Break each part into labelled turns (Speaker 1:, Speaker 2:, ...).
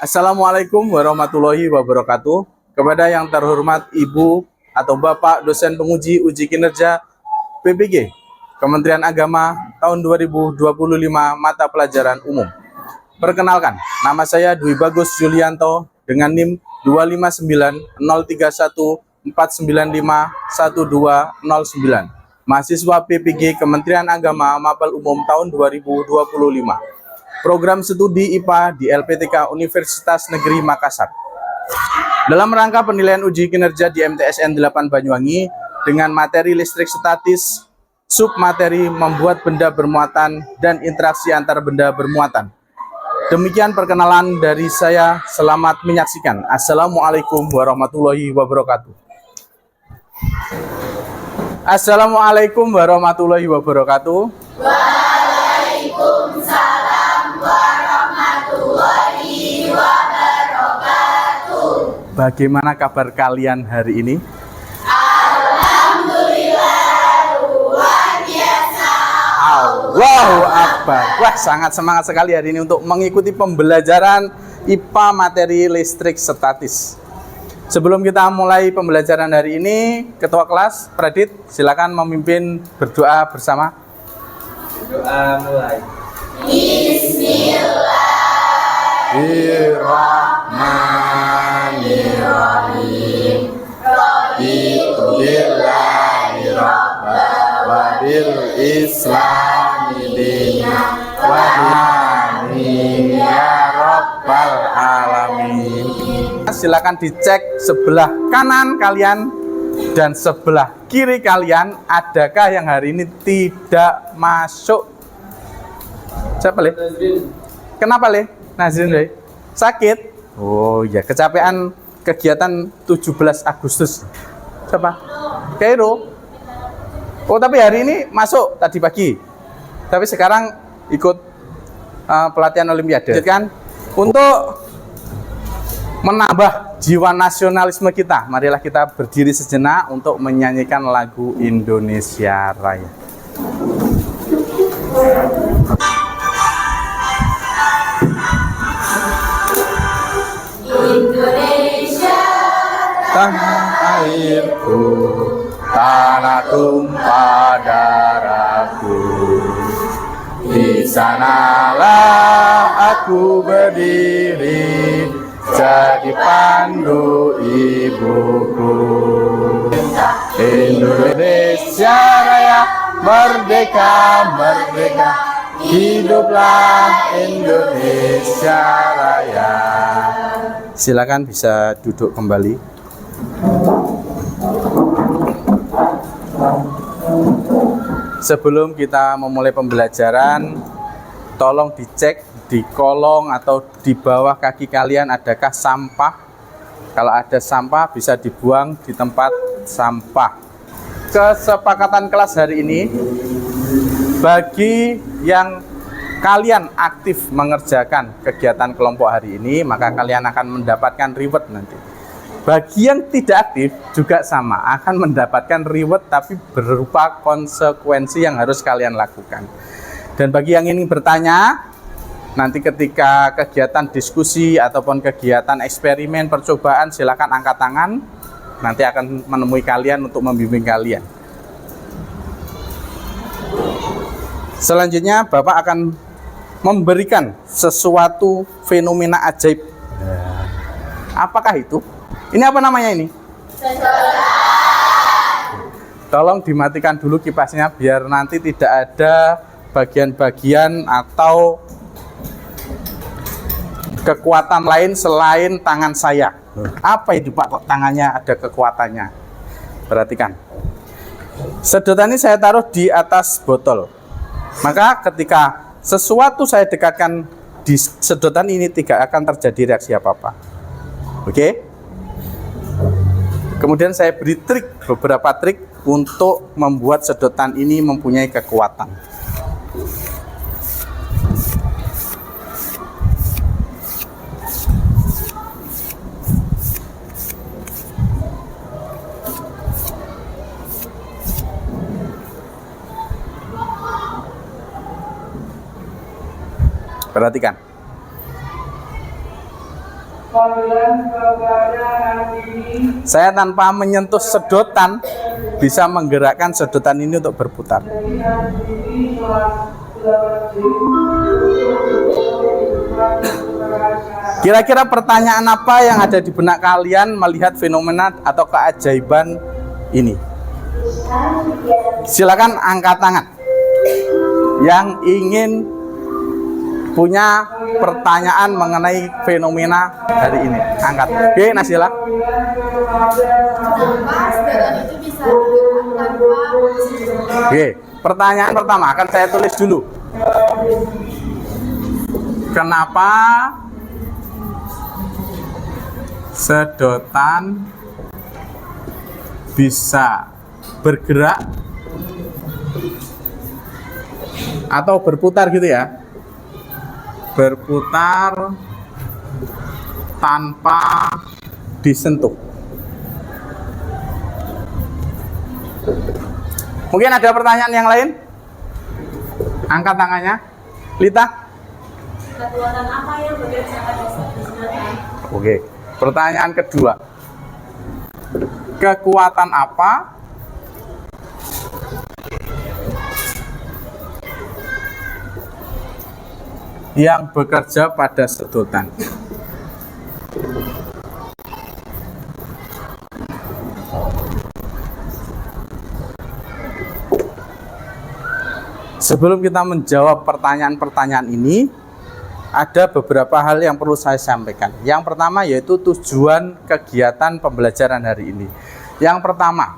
Speaker 1: Assalamualaikum warahmatullahi wabarakatuh. Kepada yang terhormat Ibu atau Bapak dosen penguji uji kinerja PPG Kementerian Agama tahun 2025 mata pelajaran umum. Perkenalkan, nama saya Dwi Bagus Julianto dengan NIM 2590314951209. Mahasiswa PPG Kementerian Agama Mapel Umum tahun 2025. Program studi IPA di LPTK Universitas Negeri Makassar. Dalam rangka penilaian uji kinerja di MTSN 8 Banyuwangi dengan materi listrik statis, submateri membuat benda bermuatan dan interaksi antar benda bermuatan. Demikian perkenalan dari saya, selamat menyaksikan. Assalamualaikum warahmatullahi wabarakatuh. Assalamualaikum warahmatullahi wabarakatuh. Waalaikumsalam warahmatullahi wabarakatuh. Bagaimana kabar kalian hari ini?
Speaker 2: Alhamdulillah luar biasa.
Speaker 1: Allahu Akbar. Wah, sangat semangat sekali hari ini untuk mengikuti pembelajaran IPA materi listrik statis. Sebelum kita mulai pembelajaran hari ini, Ketua Kelas Pradit silakan memimpin berdoa bersama.
Speaker 3: Doa mulai.
Speaker 1: Bismillahirrahmanirrahim. Raditu billahi rabban wa bil islami dinan wa amin ya rabbal alamin. Silakan dicek sebelah kanan kalian dan sebelah kiri kalian, adakah yang hari ini tidak masuk? Siapa, Le? Kenapa, Le? Nazrin, Le? Sakit? Oh ya, kecapean kegiatan 17 Agustus. Siapa? Kairo. Oh, tapi hari ini masuk tadi pagi. Tapi sekarang ikut pelatihan Olimpiade. Kan? Untuk menambah jiwa nasionalisme kita, marilah kita berdiri sejenak untuk menyanyikan lagu Indonesia Raya.
Speaker 2: Indonesia
Speaker 1: Tanah airku, tanah tumpah darahku, di sanalah aku berdiri, jadi pandu ibuku. Indonesia Raya, merdeka, merdeka, hiduplah Indonesia Raya. Silakan bisa duduk kembali. Sebelum kita memulai pembelajaran, tolong dicek di kolong atau di bawah kaki kalian adakah sampah. Kalau ada sampah bisa dibuang di tempat sampah. Kesepakatan kelas hari ini, bagi yang kalian aktif mengerjakan kegiatan kelompok hari ini, maka kalian akan mendapatkan reward nanti. Bagi yang tidak aktif juga sama, akan mendapatkan reward tapi berupa konsekuensi yang harus kalian lakukan. Dan bagi yang ingin bertanya, nanti ketika kegiatan diskusi ataupun kegiatan eksperimen percobaan, silakan angkat tangan. Nanti akan menemui kalian untuk membimbing kalian. Selanjutnya Bapak akan memberikan sesuatu fenomena ajaib. Apakah itu? Ini apa namanya ini? Tolong dimatikan dulu kipasnya biar nanti tidak ada bagian-bagian atau kekuatan lain selain tangan saya. Apa itu, Pak? Kok tangannya ada kekuatannya? Perhatikan. Sedotan ini saya taruh di atas botol. Maka ketika sesuatu saya dekatkan di sedotan ini, tidak akan terjadi reaksi apa-apa. Oke? Kemudian saya beri beberapa trik untuk membuat sedotan ini mempunyai kekuatan. Perhatikan. Saya tanpa menyentuh sedotan bisa menggerakkan sedotan ini untuk berputar. Kira-kira pertanyaan apa yang ada di benak kalian melihat fenomena atau keajaiban ini? Silakan angkat tangan yang ingin punya pertanyaan mengenai fenomena hari ini. Angkat. Oke, Nasila. Oke, pertanyaan pertama akan saya tulis dulu. Kenapa sedotan bisa bergerak atau berputar gitu ya? Berputar tanpa disentuh. Mungkin ada pertanyaan yang lain? Angkat tangannya. Lita?
Speaker 2: Kekuatan apa yang bekerja pada saat disentuh?
Speaker 1: Oke. Pertanyaan kedua. Kekuatan apa yang bekerja pada sedotan? Sebelum kita menjawab pertanyaan-pertanyaan ini, ada beberapa hal yang perlu saya sampaikan. Yang pertama yaitu tujuan kegiatan pembelajaran hari ini. Yang pertama,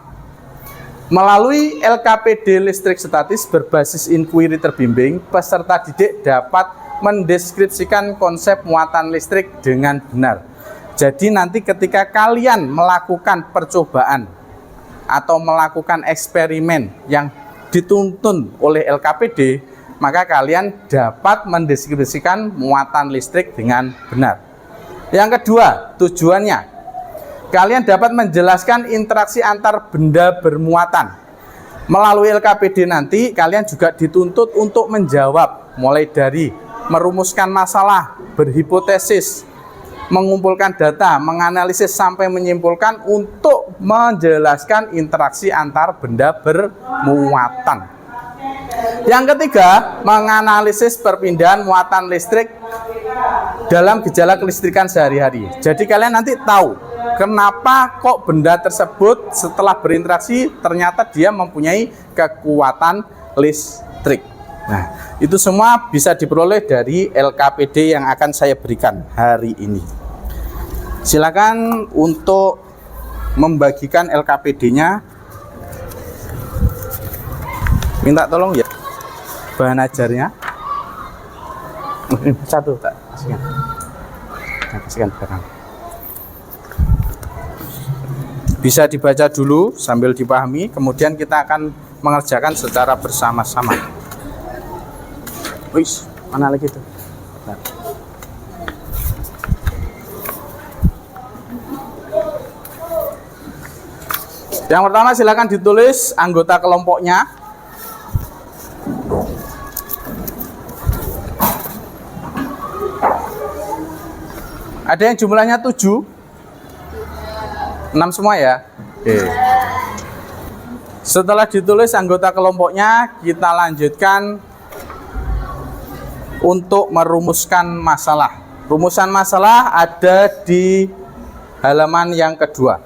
Speaker 1: melalui LKPD listrik statis berbasis inquiry terbimbing, peserta didik dapat mendeskripsikan konsep muatan listrik dengan benar. Jadi nanti ketika kalian melakukan percobaan atau melakukan eksperimen yang dituntun oleh LKPD, maka kalian dapat mendeskripsikan muatan listrik dengan benar. Yang kedua, tujuannya, kalian dapat menjelaskan interaksi antar benda bermuatan. Melalui LKPD nanti, kalian juga dituntut untuk menjawab, mulai dari merumuskan masalah, berhipotesis, mengumpulkan data, menganalisis sampai menyimpulkan untuk menjelaskan interaksi antar benda bermuatan. Yang ketiga, menganalisis perpindahan muatan listrik dalam gejala kelistrikan sehari-hari. Jadi kalian nanti tahu kenapa kok benda tersebut setelah berinteraksi ternyata dia mempunyai kekuatan listrik. Nah, itu semua bisa diperoleh dari LKPD yang akan saya berikan hari ini. Silakan untuk membagikan LKPD-nya. Minta tolong ya bahan ajarnya. Satu tak kasihkan. Kasihkan barang. Bisa dibaca dulu sambil dipahami, kemudian kita akan mengerjakan secara bersama-sama. Wis, mana lagi tuh? Nah. Yang pertama silakan ditulis anggota kelompoknya. Ada yang jumlahnya 7? 6 semua ya? Oke. Setelah ditulis anggota kelompoknya, kita lanjutkan untuk merumuskan masalah. Rumusan masalah ada di halaman yang kedua.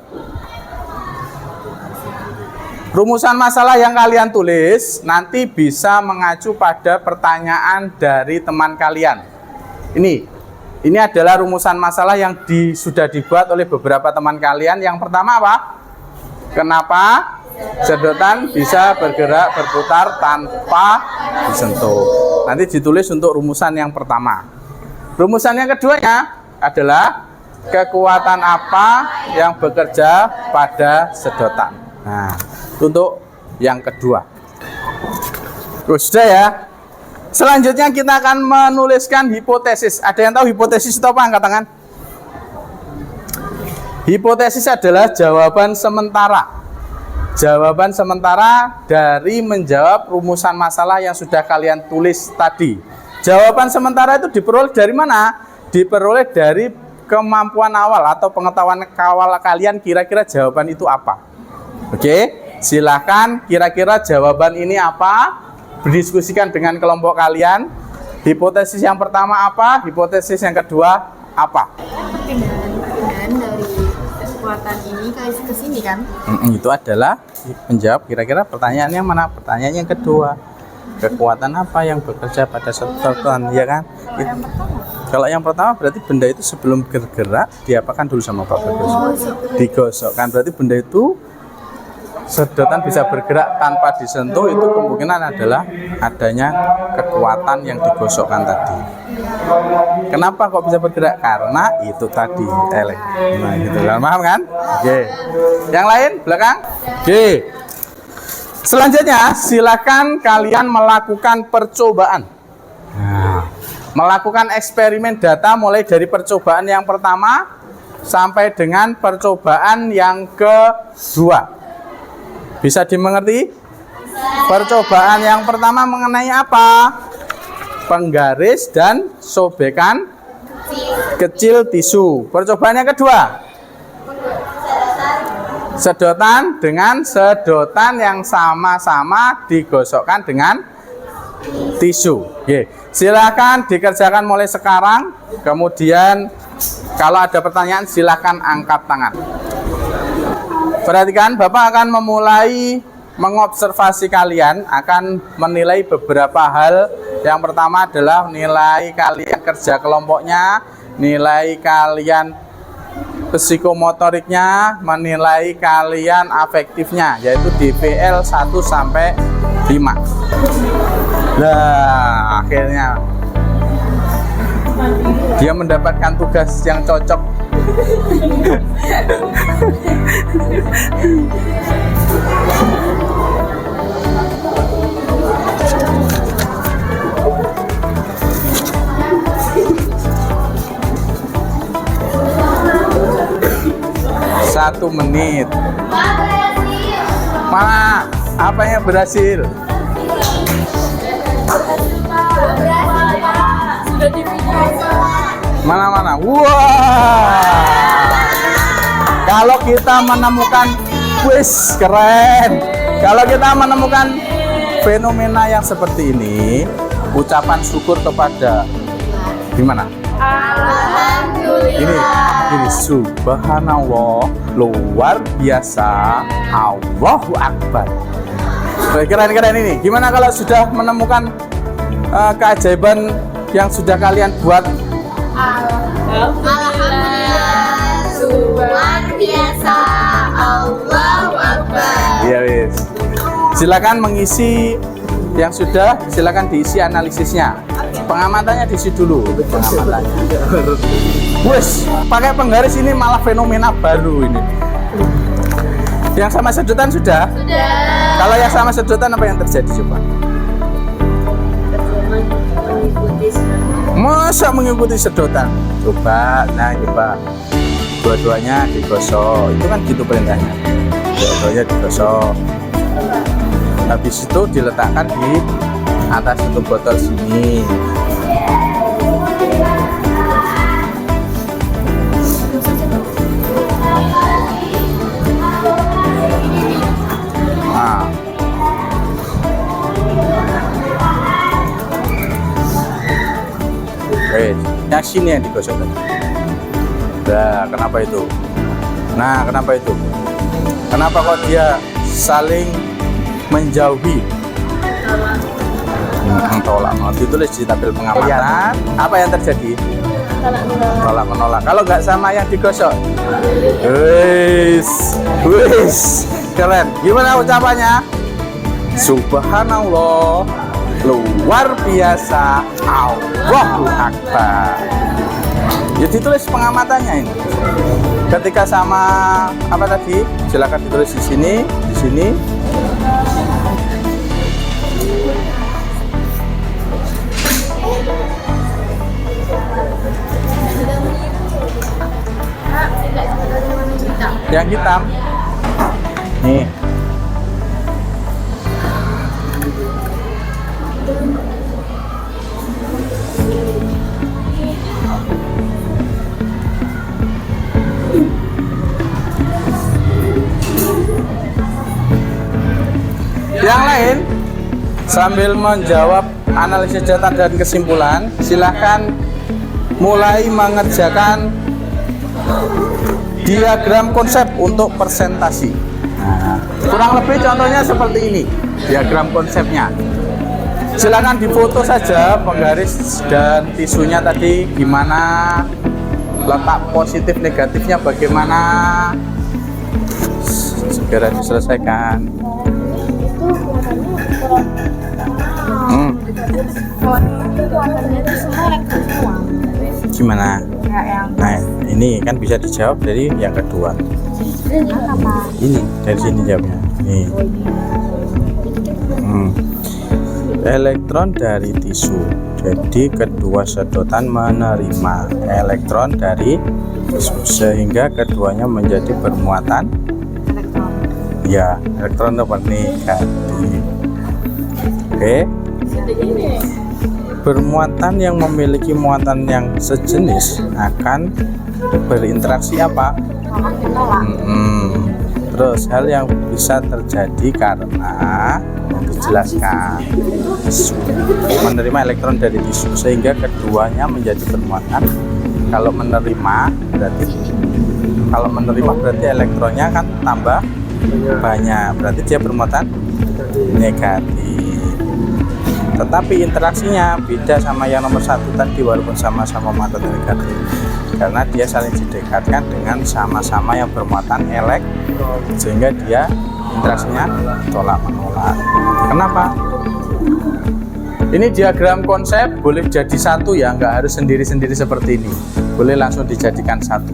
Speaker 1: Rumusan masalah yang kalian tulis nanti bisa mengacu pada pertanyaan dari teman kalian. Ini adalah rumusan masalah yang sudah dibuat oleh beberapa teman kalian. Yang pertama apa? Kenapa sedotan bisa bergerak berputar tanpa disentuh? Nanti ditulis untuk rumusan yang pertama. Rumusan yang keduanya adalah kekuatan apa yang bekerja pada sedotan. Nah, untuk yang kedua. Sudah ya. Selanjutnya kita akan menuliskan hipotesis. Ada yang tahu hipotesis itu apa? Angkat tangan. Hipotesis adalah jawaban sementara. Jawaban sementara dari menjawab rumusan masalah yang sudah kalian tulis tadi. Jawaban sementara itu diperoleh dari mana? Diperoleh dari kemampuan awal atau pengetahuan awal kalian kira-kira jawaban itu apa? Oke, silahkan kira-kira jawaban ini apa? Berdiskusikan dengan kelompok kalian. Hipotesis yang pertama apa? Hipotesis yang kedua apa?
Speaker 4: Perpindahan dari kekuatan ini ke sini kan?
Speaker 1: Itu adalah menjawab kira-kira pertanyaannya mana? Pertanyaan yang kedua. Kekuatan apa yang bekerja pada satuan, ya kan? Kalau yang pertama berarti benda itu sebelum bergerak diapakan dulu sama Pak Bagus? Digosokkan. Berarti benda itu sedotan bisa bergerak tanpa disentuh, itu kemungkinan adalah adanya kekuatan yang digosokkan tadi. Kenapa kok bisa bergerak? Karena itu tadi nah gitu kan, paham kan? Oke. Yang lain belakang? Oke. Selanjutnya silakan kalian melakukan percobaan. Nah, melakukan eksperimen data mulai dari percobaan yang pertama sampai dengan percobaan yang kedua. Bisa dimengerti? Percobaan yang pertama mengenai apa? Penggaris dan sobekan kecil tisu. Percobaan yang kedua, sedotan dengan sedotan yang sama-sama digosokkan dengan tisu. Oke, silakan dikerjakan mulai sekarang. Kemudian kalau ada pertanyaan silakan angkat tangan. Perhatikan, Bapak akan memulai mengobservasi kalian, akan menilai beberapa hal. Yang pertama adalah nilai kalian kerja kelompoknya, nilai kalian psikomotoriknya, menilai kalian afektifnya, yaitu DPL 1 sampai 5. Nah, akhirnya dia mendapatkan tugas yang cocok. Satu menit. Mana? Apa yang berhasil? Mana? Wah. Kalau kita menemukan, wis keren. Kalau kita menemukan fenomena yang seperti ini, ucapan syukur kepada gimana? Ini subhanallah, luar biasa, Allahu Akbar. Keren ini. Gimana kalau sudah menemukan keajaiban yang sudah kalian buat?
Speaker 4: Alhamdulillah, luar biasa, Allahu Akbar.
Speaker 1: Iya wis. Silakan mengisi yang sudah, silakan diisi analisisnya. Pengamatannya diisi dulu. Pengamatannya. Wes, pakai penggaris ini malah fenomena baru ini. Yang sama sedotan sudah?
Speaker 4: Sudah.
Speaker 1: Kalau yang sama sedotan apa yang terjadi coba? Masa mengikuti sedotan? Coba, coba. Dua-duanya digosok. Itu kan gitu perintahnya. Dua-duanya digosok. Habis itu diletakkan di atas tutup botol sini. Nah. Yang sini yang digosokkan. Nah, kenapa itu? Kenapa kok dia saling menjauhi? Tolak menolak. Ditulis di tabel pengamatan. Apa yang terjadi? Tolak menolak. Kalau nggak sama yang digosok, wis, keren. Gimana ucapannya? Subhanallah, luar biasa, Allahu Akbar. Ya ditulis pengamatannya ini. Ketika sama apa tadi? Silakan ditulis di sini, di sini. Yang hitam. Nih. Yang lain sambil menjawab analisis data dan kesimpulan, silahkan mulai mengerjakan diagram konsep untuk presentasi. Nah, kurang lebih contohnya seperti ini diagram konsepnya. Silakan difoto saja penggaris dan tisunya tadi gimana, letak positif negatifnya bagaimana, segera diselesaikan.
Speaker 4: Kekuatannya itu semua elektron semua.
Speaker 1: Gimana?
Speaker 4: Kayak yang
Speaker 1: Nah, ini kan bisa dijawab dari yang kedua.
Speaker 4: apa?
Speaker 1: Ini dari sini jawabnya. Nih. Elektron dari tisu. Jadi kedua sedotan menerima elektron dari tisu sehingga keduanya menjadi bermuatan
Speaker 4: Elektron.
Speaker 1: ya elektron negatif. Oke. Bermuatan yang memiliki muatan yang sejenis akan berinteraksi apa?
Speaker 4: Tolak.
Speaker 1: Terus hal yang bisa terjadi karena dijelaskan menerima elektron dari tisu sehingga keduanya menjadi bermuatan. Kalau menerima berarti elektronnya kan tambah banyak, berarti dia bermuatan negatif. Tetapi interaksinya beda sama yang nomor 1 tadi walaupun sama-sama muatan negatif, karena dia saling didekatkan dengan sama-sama yang bermuatan elektron sehingga dia interaksinya tolak menolak. Kenapa? Ini diagram konsep boleh jadi satu ya, nggak harus sendiri-sendiri seperti ini, boleh langsung dijadikan satu.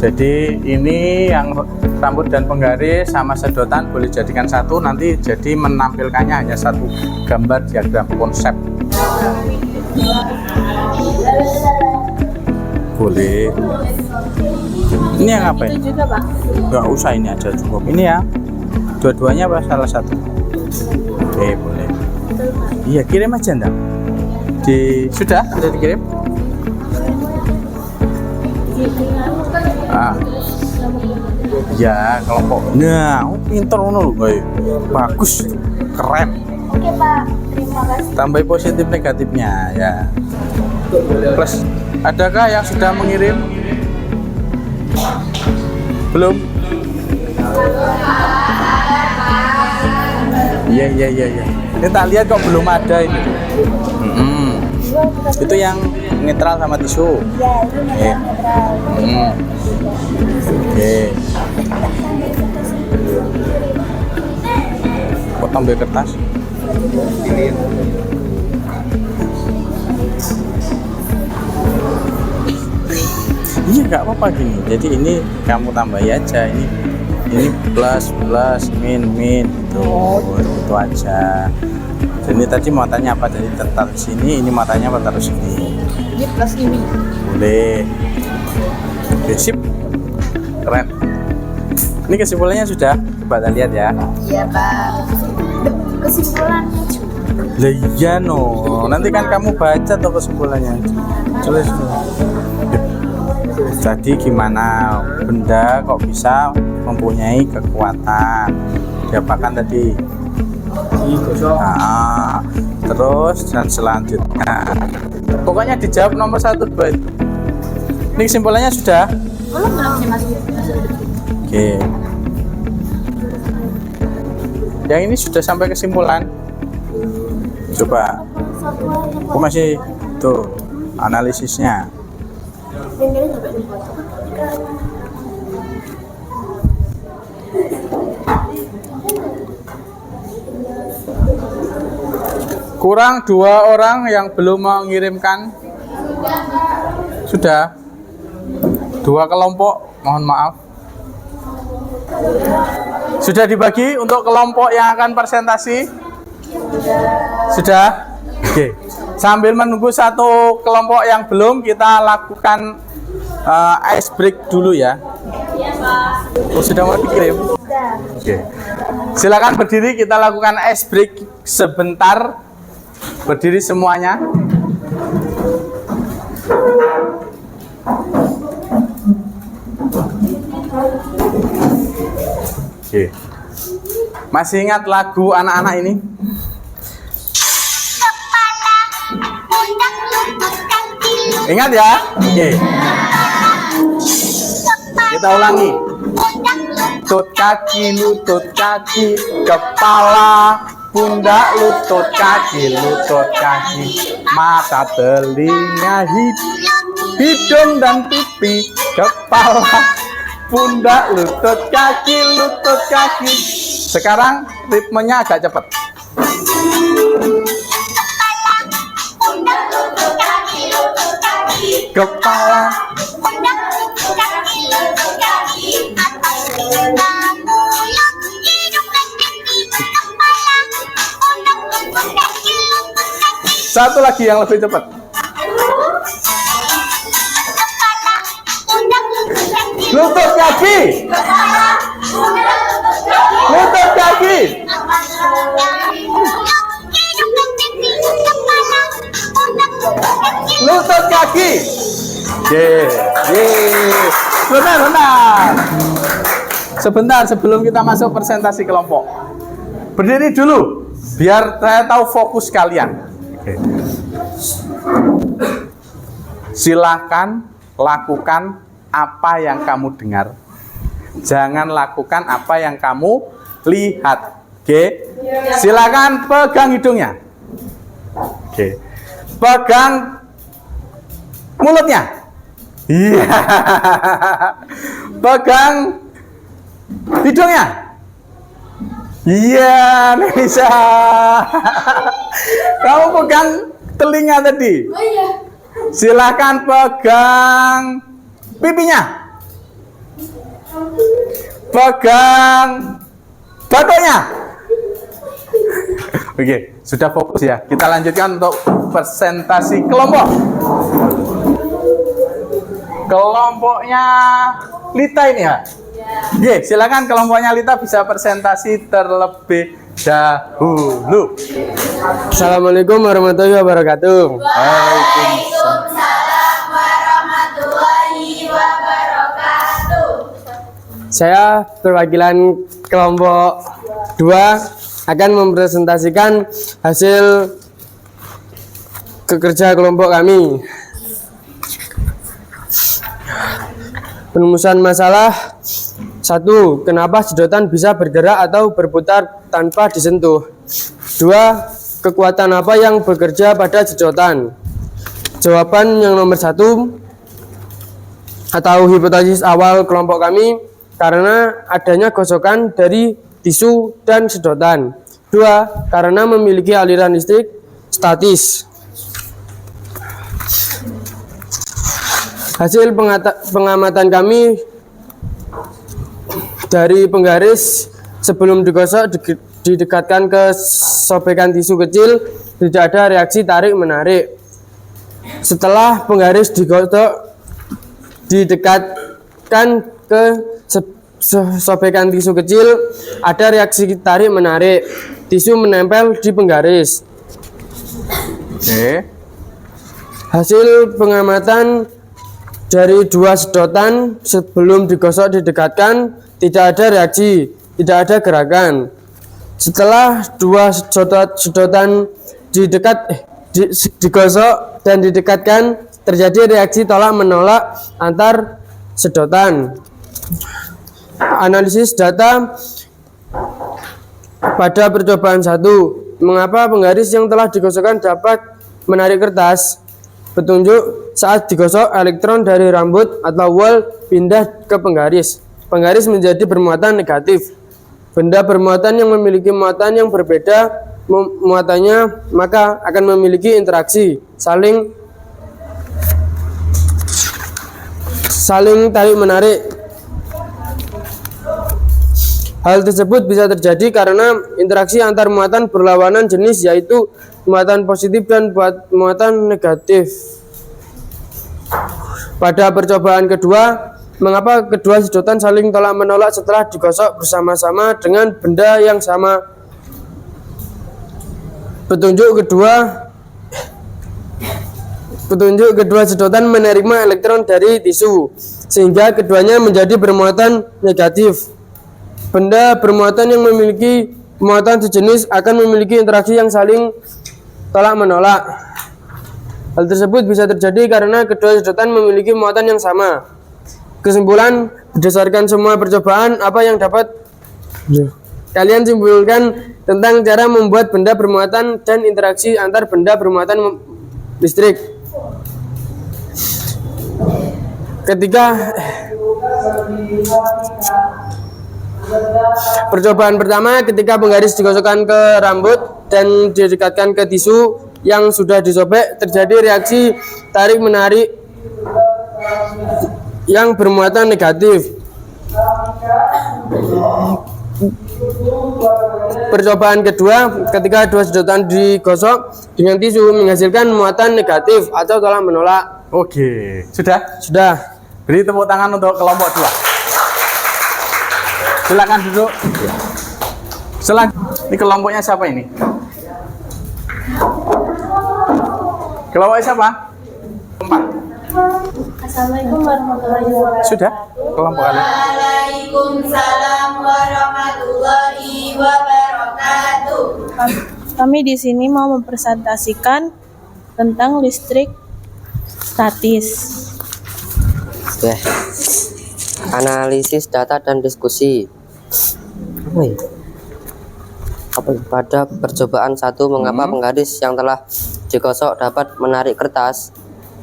Speaker 1: Jadi ini yang rambut dan penggaris sama sedotan boleh jadikan satu, nanti jadi menampilkannya hanya satu gambar diagram konsep. Boleh. Ini yang apa ini?
Speaker 4: Itu juga, Pak.
Speaker 1: Nggak usah, ini aja cukup. Ini ya. Dua-duanya apa salah satu? Oke, boleh. Iya, kirim aja enggak? Sudah dikirim? Ah. Ya, kelompok. Nah, pinter ngono lho, guys. Bagus. Keren.
Speaker 4: Oke, Pak. Terima kasih.
Speaker 1: Tambah positif negatifnya ya. Plus, adakah yang sudah mengirim? Belum? Iya. Ini tak lihat kok belum ada ini. Itu yang netral sama tisu.
Speaker 4: Ya, ini netral.
Speaker 1: Oke. Kok tambah kertas? Iya, nggak apa-apa gini. Jadi ini kamu tambahi aja, ini plus min itu aja. Jadi tadi muatannya apa? Jadi taruh sini, ini muatannya apa taruh sini?
Speaker 4: Ini plus ini.
Speaker 1: Boleh. Oke, sip. Keren. Ini kesimpulannya sudah. Coba kita lihat ya.
Speaker 4: Iya, Pak. Kesimpulannya juga.
Speaker 1: Lah iya no. Nanti kan kamu baca tuh kesimpulannya. Tulis. Jadi gimana benda kok bisa mempunyai kekuatan? Diapakan tadi? Nah, terus dan selanjutnya. Pokoknya dijawab nomor 1, 2 itu. Ini kesimpulannya sudah?
Speaker 4: Belum sih, masih.
Speaker 1: Oke. Yang ini sudah sampai kesimpulan. Coba. Aku masih tuh analisisnya. Kurang 2 orang yang belum mengirimkan. Sudah 2 kelompok, mohon maaf. Sudah dibagi untuk kelompok yang akan presentasi? Sudah? Oke. Sambil menunggu satu kelompok yang belum, kita lakukan ice break dulu ya. Oh, sudah mau dikirim? Oke. Silakan berdiri, kita lakukan ice break sebentar. Berdiri semuanya. Oke. Masih ingat lagu anak-anak ini? Ingat ya? Oke. Kita ulangi. Lutut kaki, kepala, pundak, lutut kaki, mata, telinga, hidung dan pipi, kepala, pundak, lutut kaki. Sekarang ritmenya agak cepat. Kepala, satu lagi yang lebih cepat. Lutut kaki. Lutut kaki. Lutut kaki. Benar. Sebentar sebelum kita masuk presentasi kelompok. Berdiri dulu biar saya tahu fokus kalian. Silakan lakukan apa yang kamu dengar. Jangan lakukan apa yang kamu lihat. Oke. Silakan pegang hidungnya. Oke. Pegang mulutnya. Iya. Pegang hidungnya. Iya, Nisa. Kamu pegang telinga tadi.
Speaker 2: Oh iya.
Speaker 1: Silakan pegang pipinya. Pegang batuknya. Oke, sudah fokus ya. Kita lanjutkan untuk presentasi kelompok. Kelompoknya Lita ini ya. Oke, silakan kelompoknya Lita bisa presentasi terlebih dahulu.
Speaker 5: Assalamualaikum warahmatullahi wabarakatuh.
Speaker 2: Waalaikumsalam warahmatullahi wabarakatuh.
Speaker 5: Saya perwakilan kelompok 2 akan mempresentasikan hasil kerja kelompok kami. Penumusan masalah 1. Kenapa sedotan bisa bergerak atau berputar tanpa disentuh? 2. Kekuatan apa yang bekerja pada sedotan? Jawaban yang nomor 1 atau hipotesis awal kelompok kami karena adanya gosokan dari tisu dan sedotan. 2. Karena memiliki aliran listrik statis. Hasil pengamatan kami dari penggaris sebelum digosok didekatkan ke sobekan tisu kecil, tidak ada reaksi tarik menarik. Setelah penggaris digosok didekatkan ke sobekan tisu kecil, ada reaksi tarik menarik. Tisu menempel di penggaris.
Speaker 1: Oke.
Speaker 5: Hasil pengamatan dari 2 sedotan sebelum digosok didekatkan, tidak ada reaksi, tidak ada gerakan. Setelah 2 sedotan digosok dan didekatkan, terjadi reaksi tolak menolak antar sedotan. Analisis data pada percobaan 1. Mengapa penggaris yang telah digosokkan dapat menarik kertas? Petunjuk: saat digosok, elektron dari rambut atau wol pindah ke penggaris. Penggaris menjadi bermuatan negatif. Benda bermuatan yang memiliki muatan yang berbeda muatannya maka akan memiliki interaksi saling tarik menarik. Hal tersebut bisa terjadi karena interaksi antar muatan berlawanan jenis, yaitu muatan positif dan muatan negatif. Pada percobaan kedua, mengapa kedua sedotan saling tolak menolak setelah digosok bersama-sama dengan benda yang sama? Petunjuk kedua sedotan menerima elektron dari tisu, sehingga keduanya menjadi bermuatan negatif. Benda bermuatan yang memiliki muatan sejenis akan memiliki interaksi yang saling tolak menolak. Hal tersebut bisa terjadi karena kedua sedotan memiliki muatan yang sama. Kesimpulan, berdasarkan semua percobaan, apa yang dapat kalian simpulkan tentang cara membuat benda bermuatan dan interaksi antar benda bermuatan listrik? Percobaan pertama, ketika penggaris digosokkan ke rambut dan didekatkan ke tisu yang sudah disobek, terjadi reaksi tarik-menarik yang bermuatan negatif. Percobaan kedua, ketika dua sedotan digosok dengan tisu menghasilkan muatan negatif atau tolak menolak.
Speaker 1: Oke, sudah?
Speaker 5: Sudah.
Speaker 1: Beri tepuk tangan untuk kelompok 2. Silakan duduk. Ini kelompoknya siapa ini? Kelompoknya siapa? 4.
Speaker 2: Assalamualaikum warahmatullahi wabarakatuh.
Speaker 1: Sudah? Kelompok kalian.
Speaker 2: Waalaikumsalam warahmatullahi wabarakatuh.
Speaker 6: Kami di sini mau mempresentasikan tentang listrik statis.
Speaker 7: Oke. Analisis data dan diskusi. Pada percobaan 1, mengapa penggaris yang telah digosok dapat menarik kertas?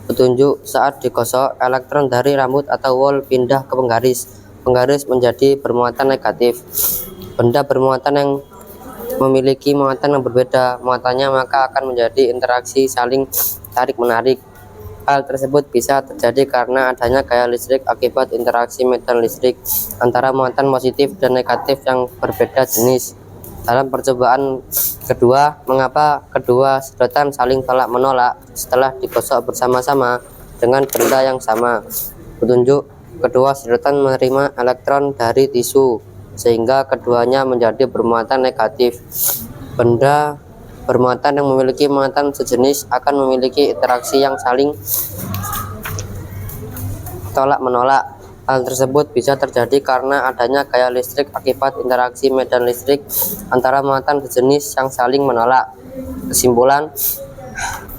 Speaker 7: Petunjuk, saat digosok, elektron dari rambut atau wol pindah ke penggaris. Penggaris menjadi bermuatan negatif. Benda bermuatan yang memiliki muatan yang berbeda muatannya, maka akan menjadi interaksi saling tarik-menarik. Hal tersebut bisa terjadi karena adanya gaya listrik akibat interaksi medan listrik antara muatan positif dan negatif yang berbeda jenis. Dalam percobaan kedua, mengapa kedua sedotan saling tolak menolak setelah digosok bersama-sama dengan benda yang sama? Petunjuk, kedua sedotan menerima elektron dari tisu sehingga keduanya menjadi bermuatan negatif. Benda bermuatan yang memiliki muatan sejenis akan memiliki interaksi yang saling tolak menolak. Hal tersebut bisa terjadi karena adanya gaya listrik akibat interaksi medan listrik antara muatan sejenis yang saling menolak. Kesimpulan,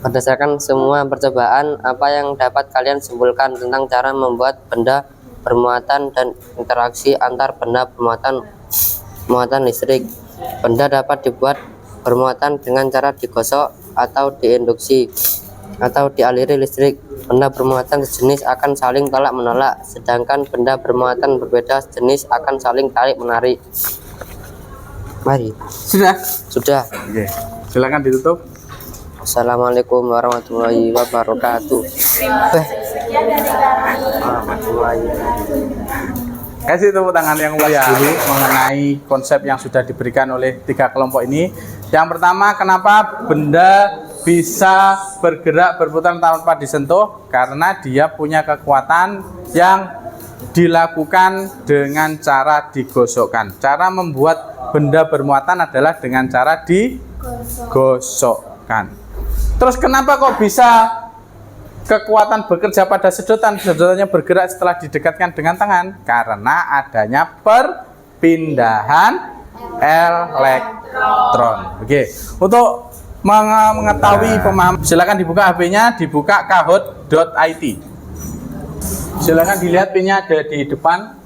Speaker 7: berdasarkan semua percobaan, apa yang dapat kalian simpulkan tentang cara membuat benda bermuatan dan interaksi antar benda bermuatan listrik? Benda dapat dibuat bermuatan dengan cara digosok atau diinduksi atau dialiri listrik. Benda bermuatan sejenis akan saling tolak menolak, sedangkan benda bermuatan berbeda jenis akan saling tarik menarik. Mari.
Speaker 1: Sudah?
Speaker 7: Sudah.
Speaker 1: Oke. Silakan ditutup.
Speaker 7: Assalamualaikum warahmatullahi wabarakatuh.
Speaker 1: Kasih tepuk tangan yang mulia dulu mengenai konsep yang sudah diberikan oleh 3 kelompok ini. Yang pertama, kenapa benda bisa bergerak berputar tanpa disentuh? Karena dia punya kekuatan yang dilakukan dengan cara digosokkan. Cara membuat benda bermuatan adalah dengan cara digosokkan. Terus kenapa kok bisa kekuatan bekerja pada sedotan? Sedotannya bergerak setelah didekatkan dengan tangan? Karena adanya perpindahan elektron. Oke, untuk mengetahui pemahaman, silakan dibuka HP-nya, dibuka kahoot.it. Silakan dilihat PIN-nya ada di depan.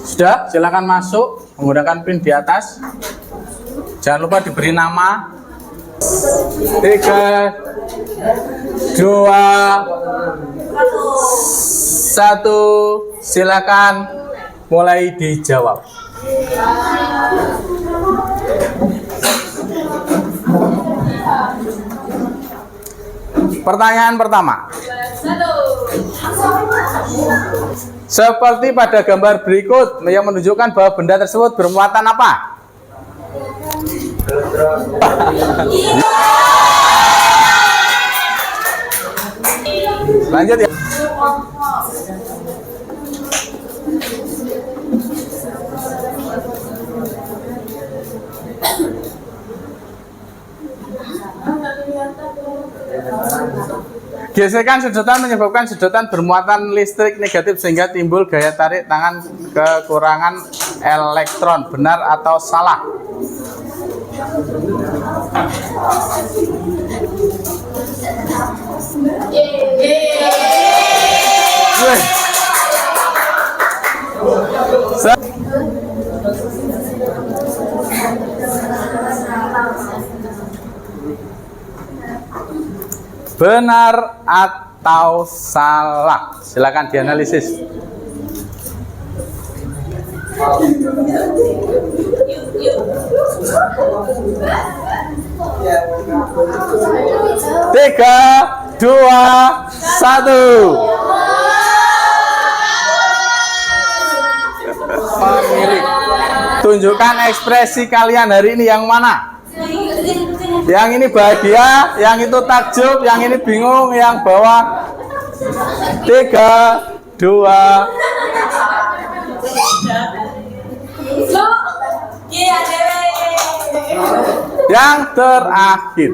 Speaker 1: Sudah, silakan masuk menggunakan PIN di atas. Jangan lupa diberi nama. 3, 2, 1, silakan mulai dijawab. Pertanyaan pertama. Seperti pada gambar berikut yang menunjukkan bahwa benda tersebut bermuatan apa? Lanjut ya. Gesekan sedotan menyebabkan sedotan bermuatan listrik negatif sehingga timbul gaya tarik tangan kekurangan elektron. Benar atau salah? Weh. Benar atau salah? Silakan dianalisis. Tiga, dua, satu. Pemilik. Tunjukkan ekspresi kalian hari ini yang mana? Yang ini bahagia, yang itu takjub, yang ini bingung, yang bawah. 3, 2. Yang terakhir.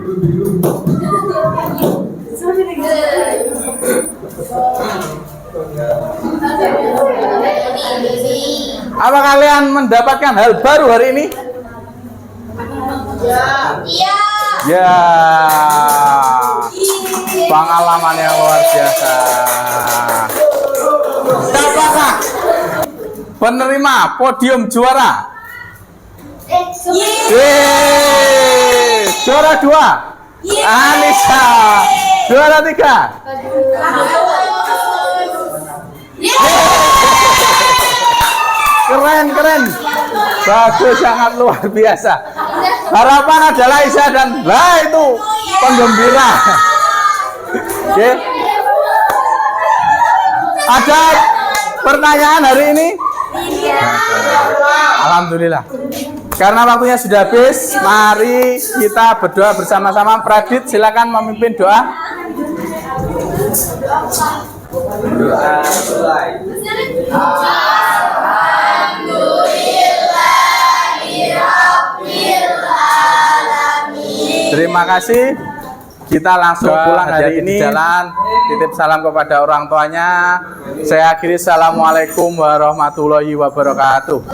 Speaker 1: Apa kalian mendapatkan hal baru hari ini? Ya, pengalaman yang luar biasa. Siapakah penerima podium juara? Yeay. Juara 2 Anissa. Juara 3 keren. Bagus, sangat luar biasa. Harapan adalah Isa dan itu penggembira. Oke. Ada pertanyaan hari ini? Alhamdulillah. Karena waktunya sudah habis, mari kita berdoa bersama-sama. Pradit, silakan memimpin doa.
Speaker 3: Doa mulai.
Speaker 1: Terima kasih. Kita langsung pulang hari ini. Jalan, titip salam kepada orang tuanya. Saya akhiri, assalamualaikum warahmatullahi wabarakatuh.